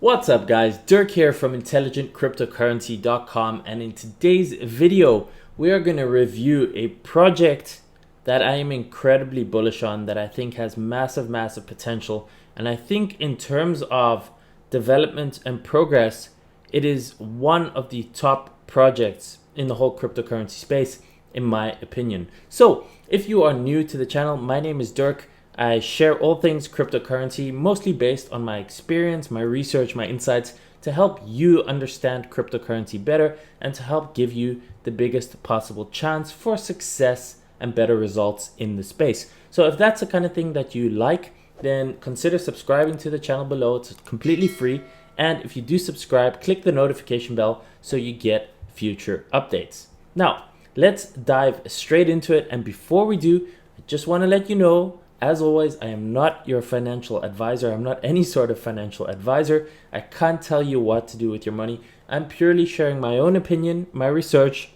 What's up guys, Dirk here from intelligentcryptocurrency.com, and in today's video we are going to review a project that I am incredibly bullish on, that I think has massive potential, and I think in terms of development and progress it is one of the top projects in the whole cryptocurrency space in my opinion. So if you are new to the channel, my name is Dirk. I share all things cryptocurrency, mostly based on my experience, my research, my insights, to help you understand cryptocurrency better and to help give you the biggest possible chance for success and better results in the space. So if that's the kind of thing that you like, then consider subscribing to the channel below. It's completely free. And if you do subscribe, click the notification bell so you get future updates. Now, let's dive straight into it. And before we do, I just want to let you know, as always, I am not your financial advisor. I'm not any sort of financial advisor. I can't tell you what to do with your money. I'm purely sharing my own opinion, my research,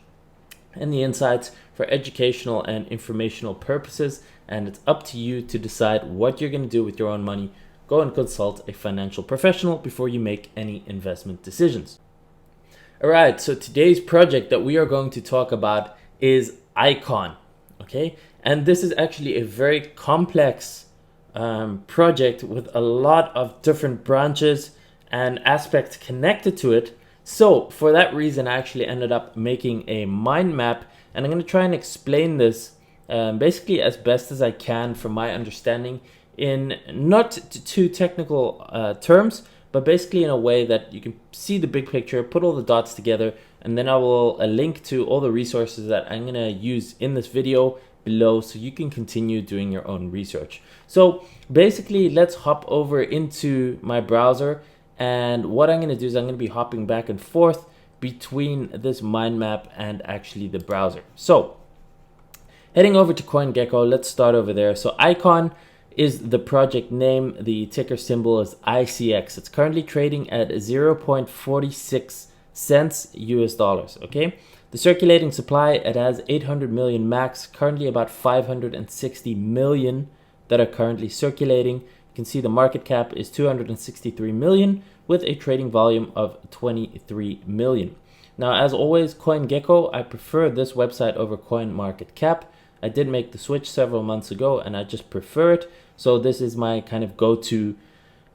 and the insights for educational and informational purposes. And it's up to you to decide what you're going to do with your own money. Go and consult a financial professional before you make any investment decisions. All right, so today's project that we are going to talk about is ICON. Okay, and this is actually a very complex project with a lot of different branches and aspects connected to it. So for that reason, I actually ended up making a mind map, and I'm going to try and explain this basically as best as I can from my understanding, in not too technical terms, but basically in a way that you can see the big picture, put all the dots together, and then I will link to all the resources that I'm going to use in this video below so you can continue doing your own research. So basically, let's hop over into my browser, and what I'm going to do is I'm going to be hopping back and forth between this mind map and actually the browser. So heading over to CoinGecko, let's start over there. So ICON is the project name. The ticker symbol is ICX. It's currently trading at 0.46 cents US dollars. Okay, the circulating supply, it has 800 million max, currently about 560 million that are currently circulating. You can see the market cap is 263 million with a trading volume of 23 million. Now, as always, CoinGecko, I prefer this website over CoinMarketCap. I did make the switch several months ago and I just prefer it. So this is my kind of go-to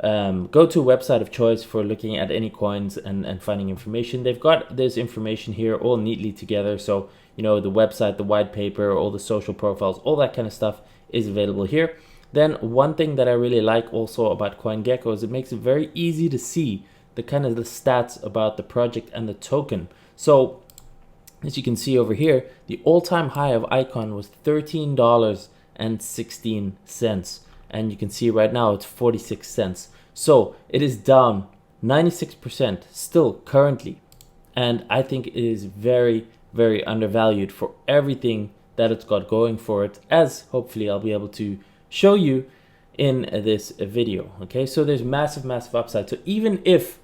website of choice for looking at any coins and finding information. They've got this information here all neatly together. So, you know, the website, the white paper, all the social profiles, all that kind of stuff is available here. Then one thing that I really like also about CoinGecko is it makes it very easy to see the kind of the stats about the project and the token. So as you can see over here, the all-time high of ICON was $13.16. And you can see right now it's 46 cents. So it is down 96% still currently. And I think it is very undervalued for everything that it's got going for it, as hopefully I'll be able to show you in this video. Okay, so there's massive upside. So even if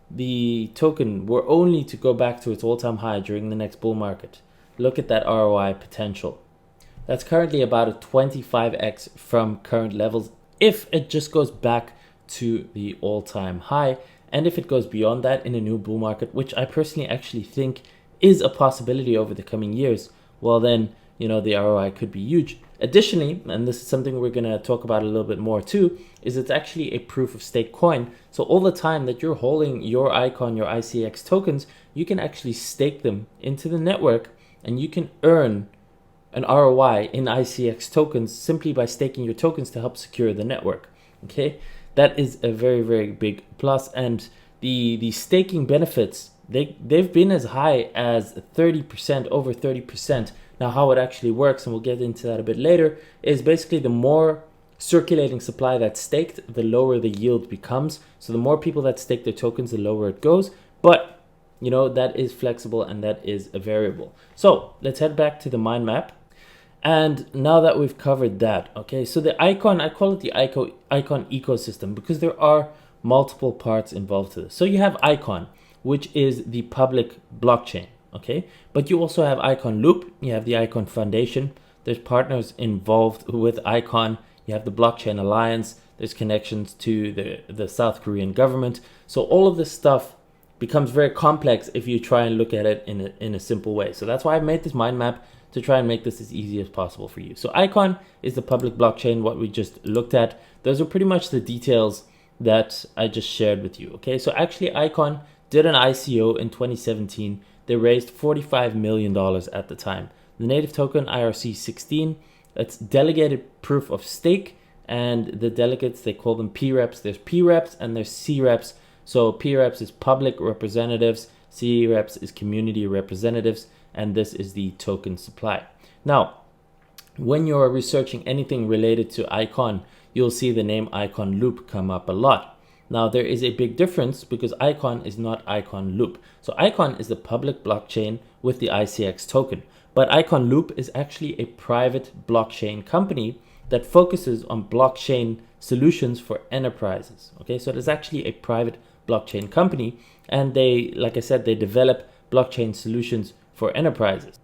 the token were only to go back to its all-time high during the next bull market, look at that ROI potential. That's currently about a 25x from current levels if it just goes back to the all-time high. And if it goes beyond that in a new bull market, which I personally actually think is a possibility over the coming years, well then, you know, the ROI could be huge. Additionally, and this is something we're going to talk about a little bit more too, is it's actually a proof of stake coin. So all the time that you're holding your ICON, your ICX tokens, you can actually stake them into the network and you can earn an ROI in ICX tokens simply by staking your tokens to help secure the network. Okay, that is a very big plus. And the staking benefits, they've been as high as 30%, over 30%. Now how it actually works, and we'll get into that a bit later, is basically the more circulating supply that's staked, the lower the yield becomes. So the more people that stake their tokens, the lower it goes. But you know, that is flexible and that is a variable. So let's head back to the mind map. And now that we've covered that, okay, so the ICON, I call it the ICON ecosystem because there are multiple parts involved to this. So you have ICON, which is the public blockchain, okay, but you also have ICON Loop, you have the ICON Foundation, there's partners involved with ICON, you have the Blockchain Alliance, There's connections to the South Korean government. So all of this stuff becomes very complex if you try and look at it in a simple way. So that's why I've made this mind map, to try and make this as easy as possible for you. So ICON is the public blockchain, what we just looked at. Those are pretty much the details that I just shared with you. Okay, so actually ICON did an ICO in 2017. They raised $45 million at the time. The native token IRC16, it's delegated proof of stake, and the delegates, they call them P-reps. There's P-reps and there's C-reps. So P-reps is public representatives, C-reps is community representatives, and this is the token supply. Now, when you're researching anything related to ICON, you'll see the name ICON Loop come up a lot. Now, there is a big difference because ICON is not ICON Loop. So ICON is the public blockchain with the ICX token, but ICON Loop is actually a private blockchain company that focuses on blockchain solutions for enterprises. Okay, so it is actually a private blockchain company, and they, like I said, they develop blockchain solutions for enterprises.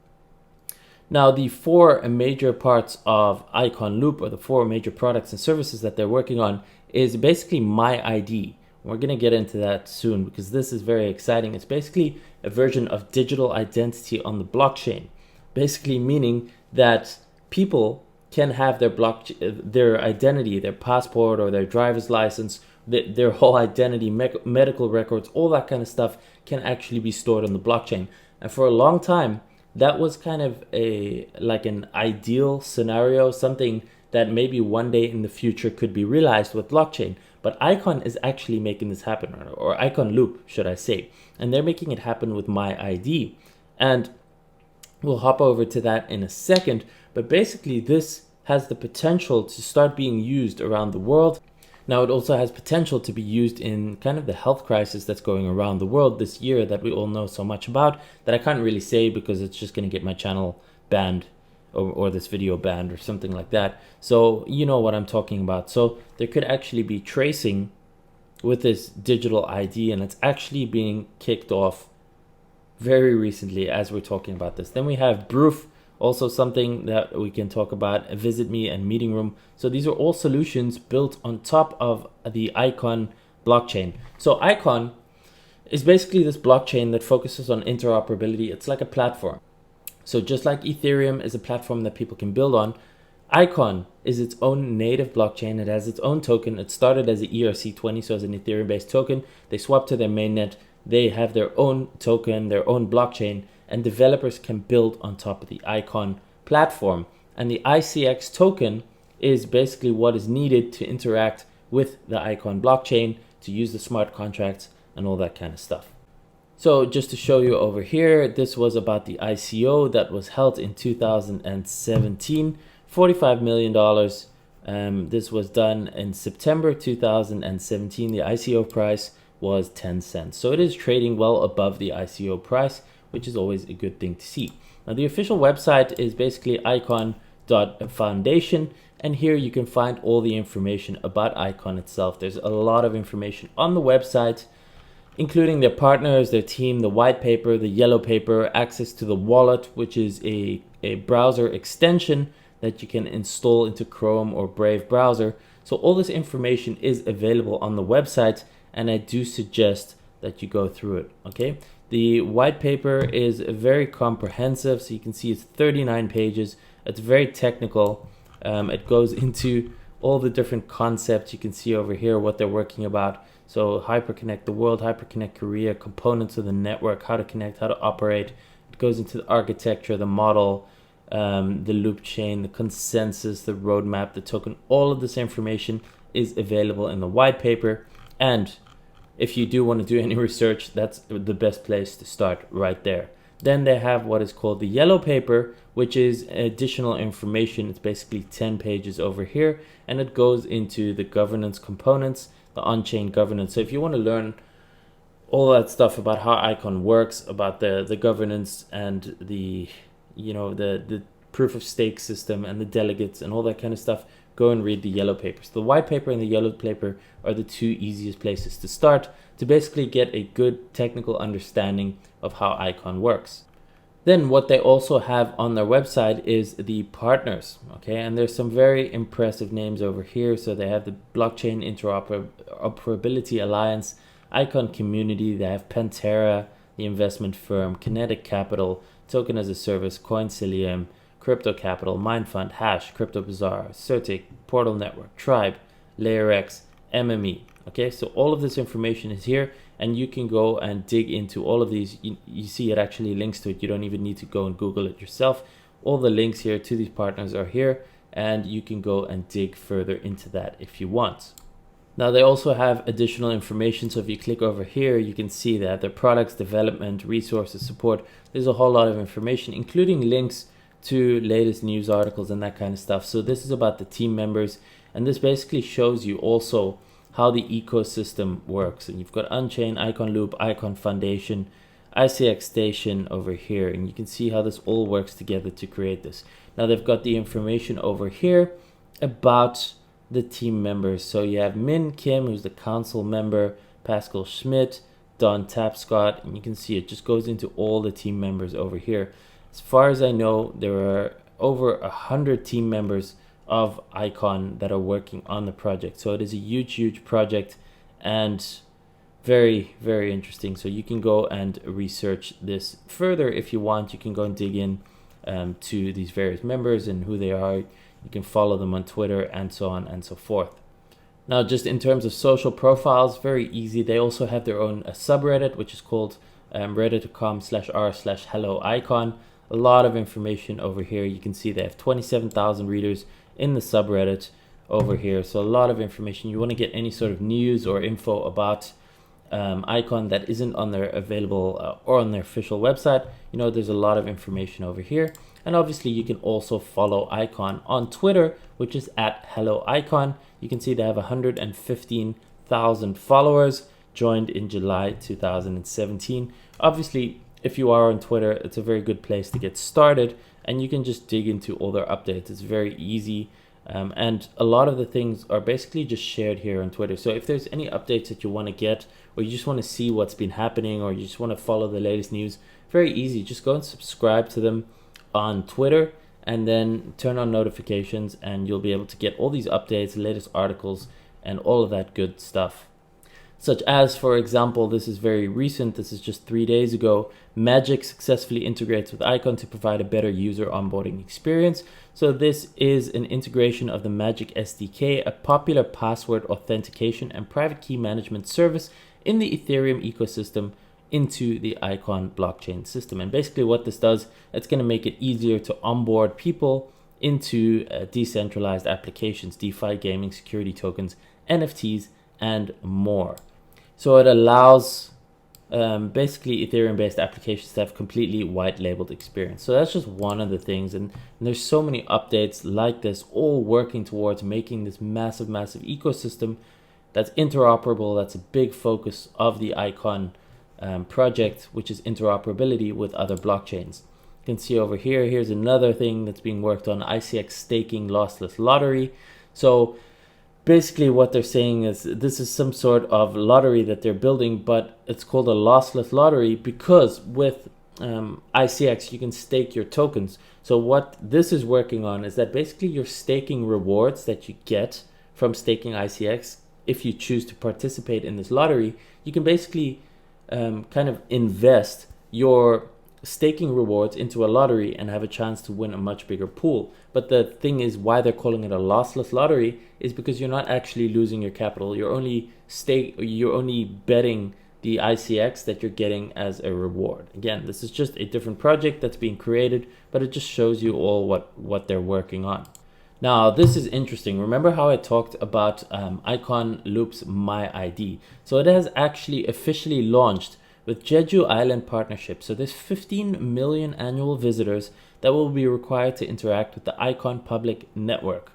Now, the four major parts of ICON Loop, or the four major products and services that they're working on, is basically My ID. We're going to get into that soon because this is very exciting. It's basically a version of digital identity on the blockchain, basically meaning that people can have their identity, their passport or their driver's license, their whole identity, medical records, all that kind of stuff can actually be stored on the blockchain. And for a long time, that was kind of like an ideal scenario, something that maybe one day in the future could be realized with blockchain. But ICON is actually making this happen, or ICON Loop, should I say. And they're making it happen with My ID. And we'll hop over to that in a second. But basically, this has the potential to start being used around the world. Now, it also has potential to be used in kind of the health crisis that's going around the world this year that we all know so much about, that I can't really say because it's just going to get my channel banned, or this video banned or something like that. So you know what I'm talking about. So there could actually be tracing with this digital ID, and it's actually being kicked off very recently as we're talking about this. Then we have Proof, also something that we can talk about, Visit Me and Meeting Room. So these are all solutions built on top of the ICON blockchain. So ICON is basically this blockchain that focuses on interoperability. It's like a platform. So just like Ethereum is a platform that people can build on, ICON is its own native blockchain. It has its own token. It started as an ERC20, so as an Ethereum-based token. They swapped to their mainnet. They have their own token, their own blockchain, and developers can build on top of the ICON platform. And the ICX token is basically what is needed to interact with the ICON blockchain, to use the smart contracts and all that kind of stuff. So just to show you over here, this was about the ICO that was held in 2017, $45 million. This was done in September 2017. The ICO price was 10 cents. So it is trading well above the ICO price, which is always a good thing to see. Now, the official website is basically icon.foundation, and here you can find all the information about ICON itself. There's a lot of information on the website, including their partners, their team, the white paper, the yellow paper, access to the wallet, which is a browser extension that you can install into Chrome or Brave browser. So all this information is available on the website, and I do suggest that you go through it, okay? The white paper is very comprehensive, so you can see it's 39 pages. It's very technical. It goes into all the different concepts. You can see over here what they're working about. So hyperconnect the world, hyperconnect Korea, components of the network, how to connect, how to operate. It goes into the architecture, the model, the loop chain, the consensus, the roadmap, the token. All of this information is available in the white paper. And if you do want to do any research, that's the best place to start right there. Then they have what is called the yellow paper, which is additional information. It's basically 10 pages over here, and it goes into the governance components, the on-chain governance. So if you want to learn all that stuff about how ICON works, about the governance and the proof of stake system and the delegates and all that kind of stuff, go and read the yellow papers. The white paper and the yellow paper are the two easiest places to start to basically get a good technical understanding of how ICON works. Then what they also have on their website is the partners, okay? And there's some very impressive names over here. So they have the Blockchain Interoperability Alliance, ICON Community, they have Pantera, the investment firm, Kinetic Capital, Token as a Service, Coincilium, Crypto Capital, Mindfund, Hash, Crypto Bazaar, Certic, Portal Network, Tribe, LayerX, MME. Okay, so all of this information is here, and you can go and dig into all of these. You see it actually links to it. You don't even need to go and Google it yourself. All the links here to these partners are here, and you can go and dig further into that if you want. Now they also have additional information. So if you click over here, you can see that their products, development, resources, support. There's a whole lot of information, including links to latest news articles and that kind of stuff. So this is about the team members, and this basically shows you also how the ecosystem works. And you've got Unchained, Icon Loop, Icon Foundation, ICX Station over here, and you can see how this all works together to create this. Now they've got the information over here about the team members. So you have Min Kim, who's the council member, Pascal Schmidt, Don Tapscott, and you can see it just goes into all the team members over here. As far as I know, there are over 100 team members of ICON that are working on the project. So it is a huge project and very, very interesting. So you can go and research this further if you want. You can go and dig in to these various members and who they are. You can follow them on Twitter and so on and so forth. Now, just in terms of social profiles, very easy. They also have their own subreddit, which is called reddit.com/r/helloicon. A lot of information over here. You can see they have 27,000 readers in the subreddit over here. So a lot of information. You want to get any sort of news or info about ICON that isn't on their available or on their official website, you know, there's a lot of information over here. And obviously you can also follow ICON on Twitter, which is @HelloIcon. You can see they have 115,000 followers, joined in July 2017. Obviously, if you are on Twitter, it's a very good place to get started, and you can just dig into all their updates. It's very easy. And a lot of the things are basically just shared here on Twitter. So if there's any updates that you want to get, or you just want to see what's been happening, or you just want to follow the latest news, very easy. Just go and subscribe to them on Twitter and then turn on notifications, and you'll be able to get all these updates, the latest articles, and all of that good stuff. Such as, for example, this is very recent. This is just 3 days ago. Magic successfully integrates with ICON to provide a better user onboarding experience. So this is an integration of the Magic SDK, a popular password authentication and private key management service in the Ethereum ecosystem, into the ICON blockchain system. And basically what this does, it's going to make it easier to onboard people into decentralized applications, DeFi, gaming, security tokens, NFTs, and more. So it allows basically Ethereum-based applications to have completely white-labeled experience. So that's just one of the things, and there's so many updates like this, all working towards making this massive ecosystem that's interoperable. That's a big focus of the ICON project, which is interoperability with other blockchains. You can see over here, here's another thing that's being worked on, ICX staking lossless lottery. So basically what they're saying is this is some sort of lottery that they're building, but it's called a lossless lottery because with ICX you can stake your tokens. So what this is working on is that basically you're staking rewards that you get from staking ICX. If you choose to participate in this lottery, you can basically kind of invest your staking rewards into a lottery and have a chance to win a much bigger pool. But the thing is, why they're calling it a lossless lottery is because you're not actually losing your capital. You're only betting the ICX that you're getting as a reward. Again, this is just a different project that's being created, but it just shows you all what they're working on. Now, this is interesting. Remember how I talked about ICON Loop's My ID? So it has actually officially launched with Jeju Island partnership. So there's 15 million annual visitors that will be required to interact with the ICON public network.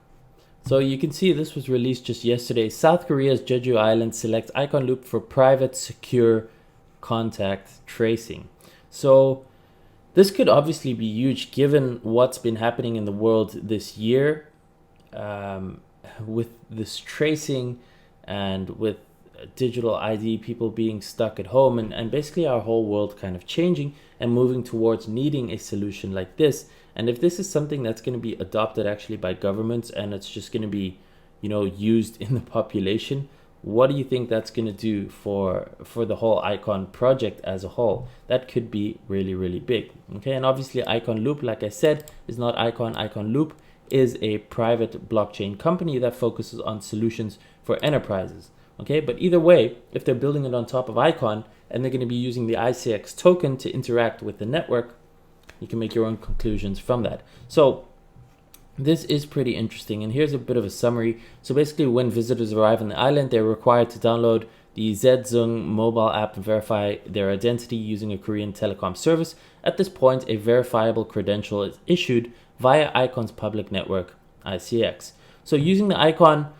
So you can see this was released just yesterday. South Korea's Jeju Island selects ICON Loop for private, secure contact tracing. So this could obviously be huge given what's been happening in the world this year with this tracing and with digital ID, people being stuck at home, and basically our whole world kind of changing and moving towards needing a solution like this. And if this is something that's going to be adopted actually by governments and it's just going to be, used in the population, what do you think that's going to do for the whole ICON project as a whole? That could be really, really big. Okay, and obviously ICON Loop, like I said, is not ICON. ICON Loop is a private blockchain company that focuses on solutions for enterprises. Okay, but either way, if they're building it on top of ICON and they're going to be using the ICX token to interact with the network, you can make your own conclusions from that. So this is pretty interesting, and here's a bit of a summary. So basically, when visitors arrive on the island, they're required to download the Zung mobile app and verify their identity using a Korean telecom service. At this point, a verifiable credential is issued via ICON's public network, ICX. So using the ICON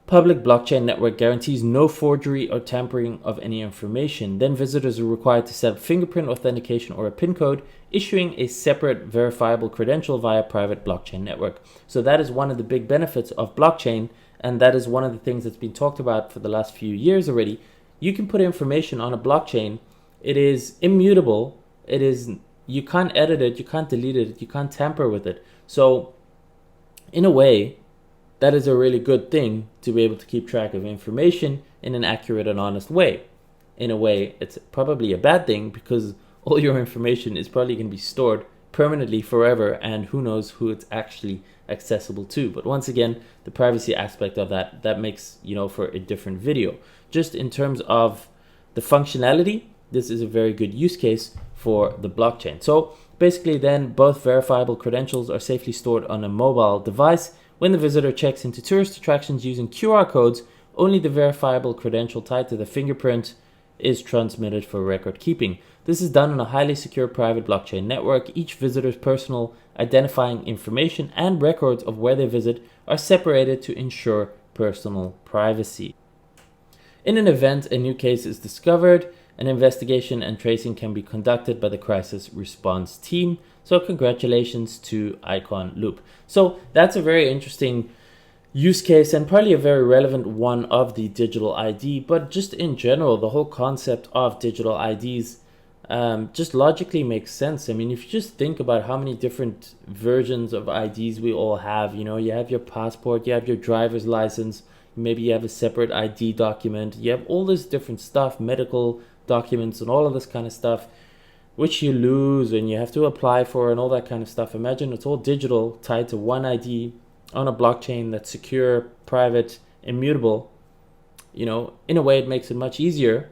public blockchain network guarantees no forgery or tampering of any information. Then visitors are required to set up fingerprint authentication or a PIN code, issuing a separate verifiable credential via private blockchain network. So that is one of the big benefits of blockchain, and that is one of the things that's been talked about for the last few years already. You can put information on a blockchain. It is immutable. You can't edit it, you can't delete it, you can't tamper with it. So in a way, that is a really good thing to be able to keep track of information in an accurate and honest way. In a way, it's probably a bad thing because all your information is probably going to be stored permanently forever, and who knows who it's actually accessible to. But once again, the privacy aspect of that makes, for a different video. Just in terms of the functionality, this is a very good use case for the blockchain. So basically then both verifiable credentials are safely stored on a mobile device. When the visitor checks into tourist attractions using QR codes, only the verifiable credential tied to the fingerprint is transmitted for record keeping. This is done on a highly secure private blockchain network. Each visitor's personal identifying information and records of where they visit are separated to ensure personal privacy. In an event a new case is discovered, an investigation and tracing can be conducted by the crisis response team. So congratulations to ICON Loop. So that's a very interesting use case and probably a very relevant one of the digital ID. But just in general, the whole concept of digital IDs just logically makes sense. I mean, if you just think about how many different versions of IDs we all have, you have your passport, you have your driver's license, maybe you have a separate ID document, you have all this different stuff, medical documents and all of this kind of stuff, which you lose and you have to apply for and all that kind of stuff. Imagine it's all digital, tied to one ID on a blockchain that's secure, private, immutable. In a way it makes it much easier,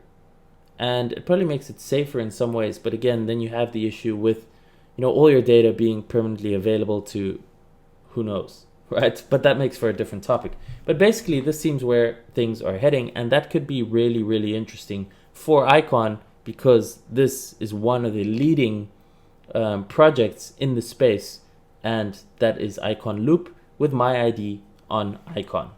and it probably makes it safer in some ways. But again, then you have the issue with, all your data being permanently available to who knows, right? But that makes for a different topic. But basically, this seems where things are heading, and that could be really, really interesting for ICON, because this is one of the leading projects in the space, and that is ICON Loop with my ID on ICON.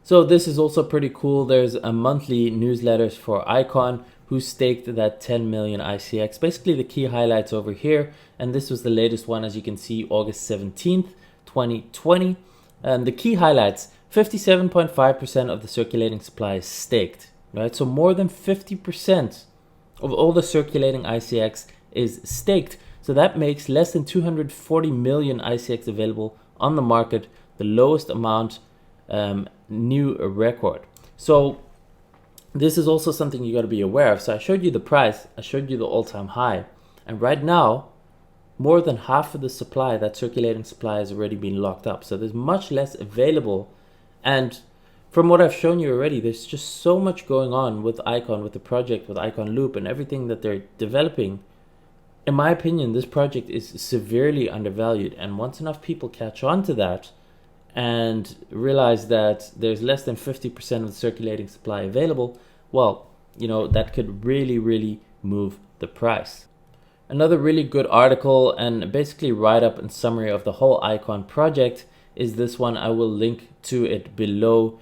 So this is also pretty cool. There's a monthly newsletters for ICON who staked that 10 million ICX. Basically the key highlights over here, and this was the latest one, as you can see, August 17th, 2020. The key highlights: 57.5% of the circulating supply is staked, right? So more than 50% of all the circulating ICX is staked. So that makes less than 240 million ICX available on the market, the lowest amount, new record. So this is also something you got to be aware of. So I showed you the price, I showed you the all-time high, and right now more than half of the supply, that circulating supply, has already been locked up. So there's much less available, and from what I've shown you already, there's just so much going on with ICON, with the project, with ICON Loop and everything that they're developing. In my opinion, this project is severely undervalued, and once enough people catch on to that and realize that there's less than 50% of the circulating supply available, well, that could really, really move the price. Another really good article and basically write-up and summary of the whole ICON project is this one. I will link to it below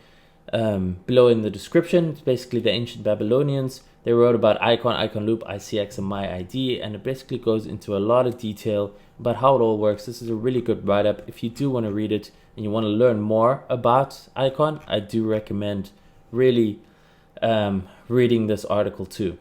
in the description. It's basically the ancient Babylonians. They wrote about ICON, ICON Loop, ICX, and my ID, and it basically goes into a lot of detail about how it all works. This is a really good write-up. If you do want to read it and you want to learn more about ICON, I do recommend really reading this article too.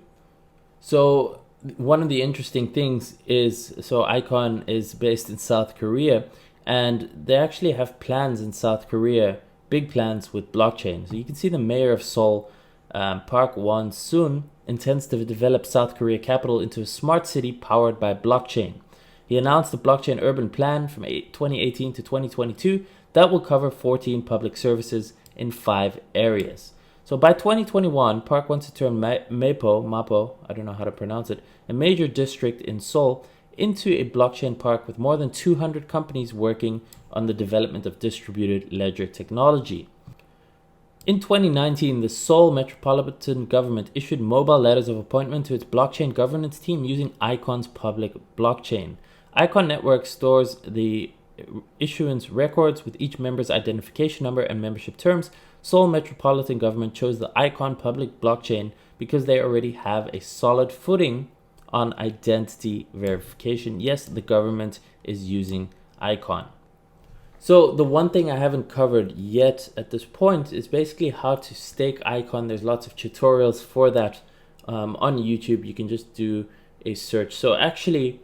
So one of the interesting things is, so ICON is based in South Korea, and they actually have plans in South Korea, big plans with blockchain. So you can see the mayor of Seoul, Park Won-soon, intends to develop South Korea capital into a smart city powered by blockchain. He announced the blockchain urban plan from 2018 to 2022 that will cover 14 public services in 5 areas. So by 2021, Park wants to turn Mapo, I don't know how to pronounce it, a major district in Seoul, into a blockchain park with more than 200 companies working on the development of distributed ledger technology. In 2019, the Seoul Metropolitan Government issued mobile letters of appointment to its blockchain governance team using ICON's public blockchain. ICON Network stores the issuance records with each member's identification number and membership terms. Seoul Metropolitan Government chose the ICON public blockchain because they already have a solid footing on identity verification. Yes, the government is using ICON. So the one thing I haven't covered yet at this point is basically how to stake ICON. There's lots of tutorials for that on YouTube. You can just do a search. So actually,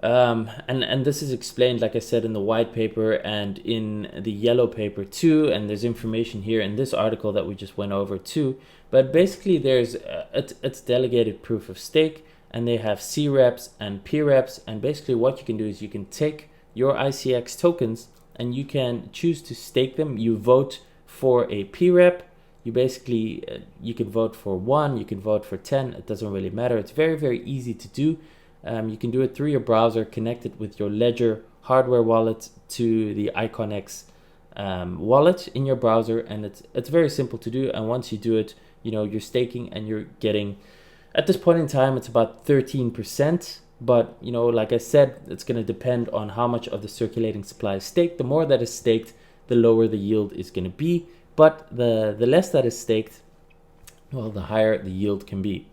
and this is explained, like I said, in the white paper and in the yellow paper too, and there's information here in this article that we just went over too. But basically there's it's delegated proof of stake, and they have C reps and P reps, and basically what you can do is you can take your ICX tokens and you can choose to stake them. You vote for a P rep. You basically you can vote for 1, you can vote for 10. It doesn't really matter. It's very, very easy to do. You can do it through your browser, connect it with your Ledger hardware wallet to the ICON X wallet in your browser, and it's very simple to do. And once you do it, you know, you're staking and you're getting, at this point in time, it's about 13%. But, you know, like I said, it's going to depend on how much of the circulating supply is staked. The more that is staked, the lower the yield is going to be. But the less that is staked, well, the higher the yield can be.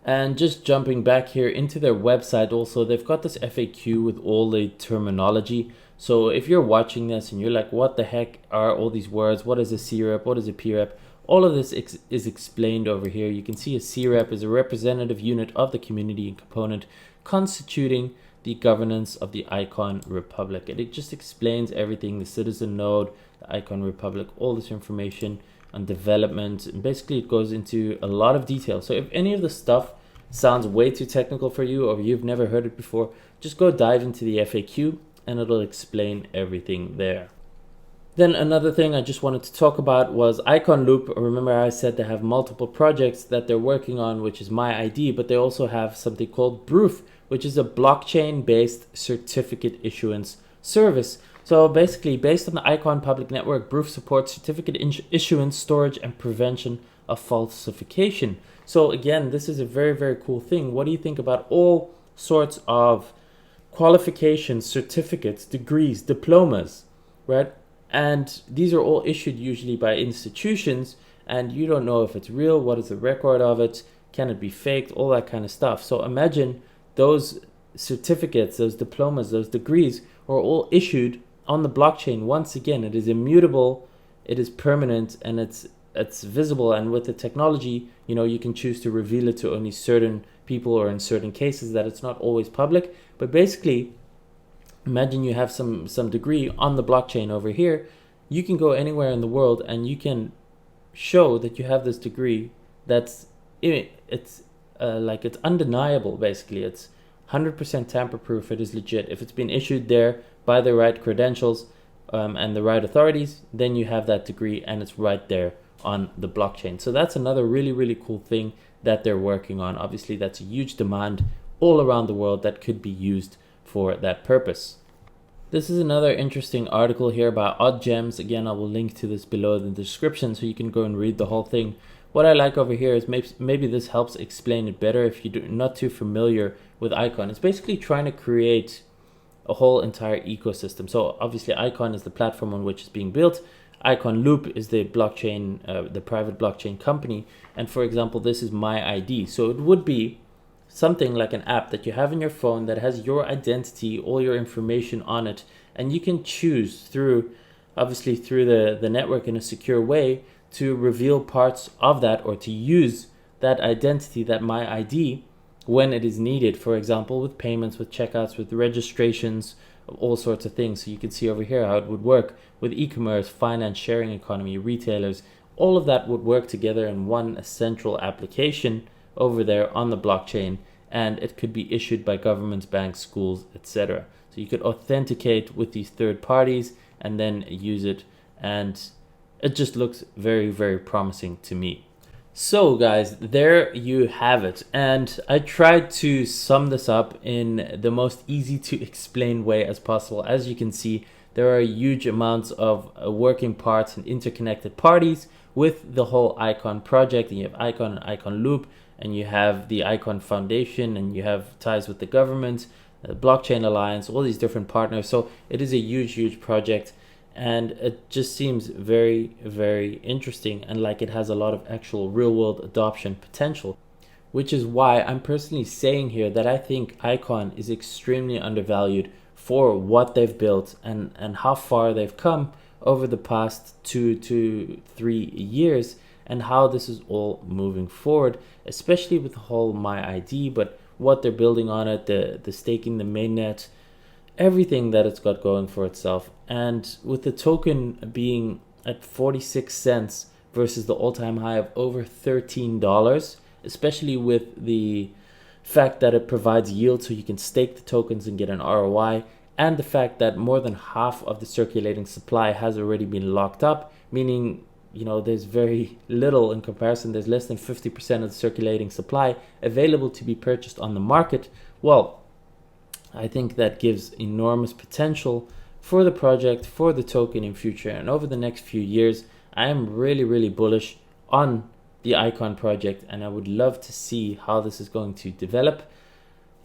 And just jumping back here into their website also, they've got this FAQ with all the terminology. So if you're watching this and you're like, what the heck are all these words? What is a C-rep? What is a P-rep? All of this is explained over here. You can see a C-rep is a representative unit of the community and component constituting the governance of the ICON Republic. And it just explains everything, the citizen node, the ICON Republic, all this information on development. And basically it goes into a lot of detail. So if any of the stuff sounds way too technical for you, or you've never heard it before, just go dive into the FAQ and it'll explain everything there. Then another thing I just wanted to talk about was ICON Loop. Remember I said they have multiple projects that they're working on, which is my ID, but they also have something called Proof, which is a blockchain-based certificate issuance service. So basically, based on the ICON public network, Proof supports certificate issuance, storage, and prevention of falsification. So again, this is a very, very cool thing. What do you think about all sorts of qualifications, certificates, degrees, diplomas, right? And these are all issued usually by institutions, and you don't know if it's real, what is the record of it, can it be faked, all that kind of stuff. So imagine those certificates, those diplomas, those degrees are all issued on the blockchain. Once again, it is immutable, it is permanent, and it's visible. And with the technology, you know, you can choose to reveal it to only certain people, or in certain cases that it's not always public. But basically, imagine you have some degree on the blockchain over here. You can go anywhere in the world and you can show that you have this degree that's like it's undeniable. Basically, it's 100% tamper proof. It is legit. If it's been issued there by the right credentials and the right authorities, then you have that degree and it's right there on the blockchain. So that's another really, really cool thing that they're working on. Obviously, that's a huge demand all around the world that could be used for that purpose. This is another interesting article here about Odd Gems. Again, I will link to this below in the description so you can go and read the whole thing. What I like over here is maybe this helps explain it better if you're not too familiar with ICON. It's basically trying to create a whole entire ecosystem. So obviously ICON is the platform on which it's being built. ICON Loop is the blockchain, the private blockchain company. And for example, this is my ID. So it would be something like an app that you have in your phone that has your identity, all your information on it, and you can choose through, obviously through the network in a secure way, to reveal parts of that or to use that identity, that my ID, when it is needed. For example, with payments, with checkouts, with registrations, all sorts of things. So you can see over here how it would work with e-commerce, finance, sharing economy, retailers. All of that would work together in one central application over there on the blockchain, and it could be issued by governments, banks, schools, etc. So you could authenticate with these third parties and then use it, and it just looks very, very promising to me. So guys, there you have it. And I tried to sum this up in the most easy to explain way as possible. As you can see, there are huge amounts of working parts and interconnected parties with the whole ICON project. And you have ICON and ICON Loop, and you have the ICON Foundation, and you have ties with the government, the Blockchain Alliance, all these different partners. So it is a huge, huge project. And it just seems very, very interesting, and like it has a lot of actual real world adoption potential, which is why I'm personally saying here that I think ICON is extremely undervalued for what they've built and how far they've come over the past 2 to 3 years, and how this is all moving forward, especially with the whole My ID, but what they're building on it, the staking, the mainnet, everything that it's got going for itself. And with the token being at 46 cents versus the all-time high of over $13, especially with the fact that it provides yield so you can stake the tokens and get an ROI, and the fact that more than half of the circulating supply has already been locked up, meaning, you know, there's very little in comparison. There's less than 50% of the circulating supply available to be purchased on the market. Well, I think that gives enormous potential for the project, for the token in future. And over the next few years, I am really, really bullish on the ICON project, and I would love to see how this is going to develop.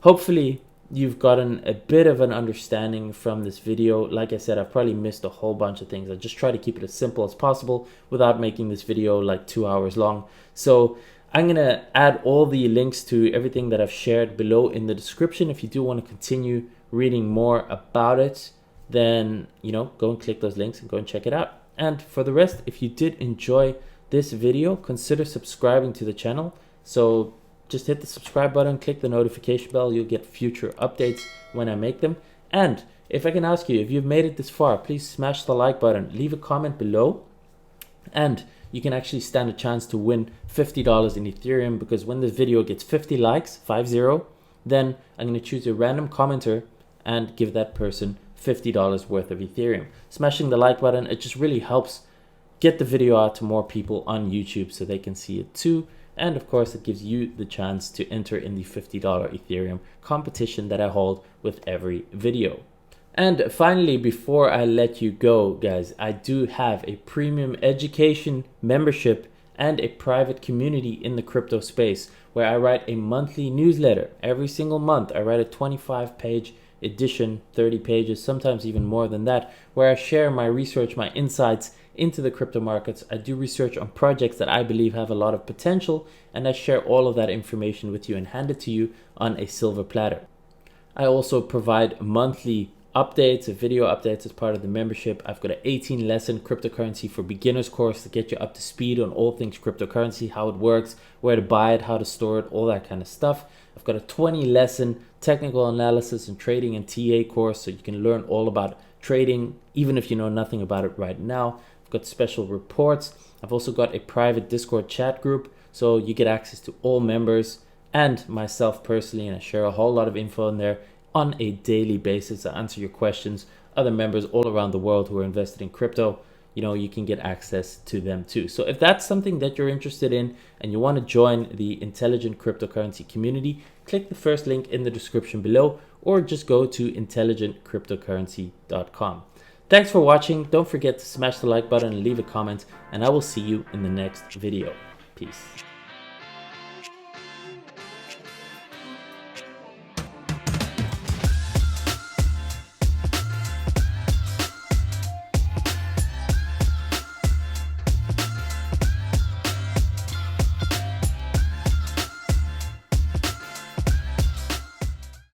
Hopefully, you've gotten a bit of an understanding from this video. Like I said, I've probably missed a whole bunch of things. I just try to keep it as simple as possible without making this video like 2 hours long. So I'm going to add all the links to everything that I've shared below in the description. If you do want to continue reading more about it, then, you know, go and click those links and go and check it out. And for the rest, if you did enjoy this video, consider subscribing to the channel. So just hit the subscribe button, click the notification bell. You'll get future updates when I make them. And if I can ask you, if you've made it this far, please smash the like button, leave a comment below, and you can actually stand a chance to win $50 in Ethereum, because when this video gets 50 likes, 50, then I'm going to choose a random commenter and give that person $50 worth of Ethereum. Smashing the like button, it just really helps get the video out to more people on YouTube so they can see it too. And of course, it gives you the chance to enter in the $50 Ethereum competition that I hold with every video. And finally, before I let you go, guys, I do have a premium education membership and a private community in the crypto space where I write a monthly newsletter. Every single month, I write a 25-page edition, 30 pages, sometimes even more than that, where I share my research, my insights into the crypto markets. I do research on projects that I believe have a lot of potential, and I share all of that information with you and hand it to you on a silver platter. I also provide monthly updates, video updates as part of the membership. I've got an 18-lesson cryptocurrency for beginners course to get you up to speed on all things cryptocurrency, how it works, where to buy it, how to store it, all that kind of stuff. I've got a 20-lesson technical analysis and trading and TA course, so you can learn all about trading, even if you know nothing about it right now. I've got special reports. I've also got a private Discord chat group, so you get access to all members and myself personally, and I share a whole lot of info in there on a daily basis. I answer your questions. Other members all around the world who are invested in crypto, you know, you can get access to them too. So if that's something that you're interested in and you want to join the intelligent cryptocurrency community, click the first link in the description below, or just go to intelligentcryptocurrency.com. Thanks for watching. Don't forget to smash the like button and leave a comment, and I will see you in the next video. Peace.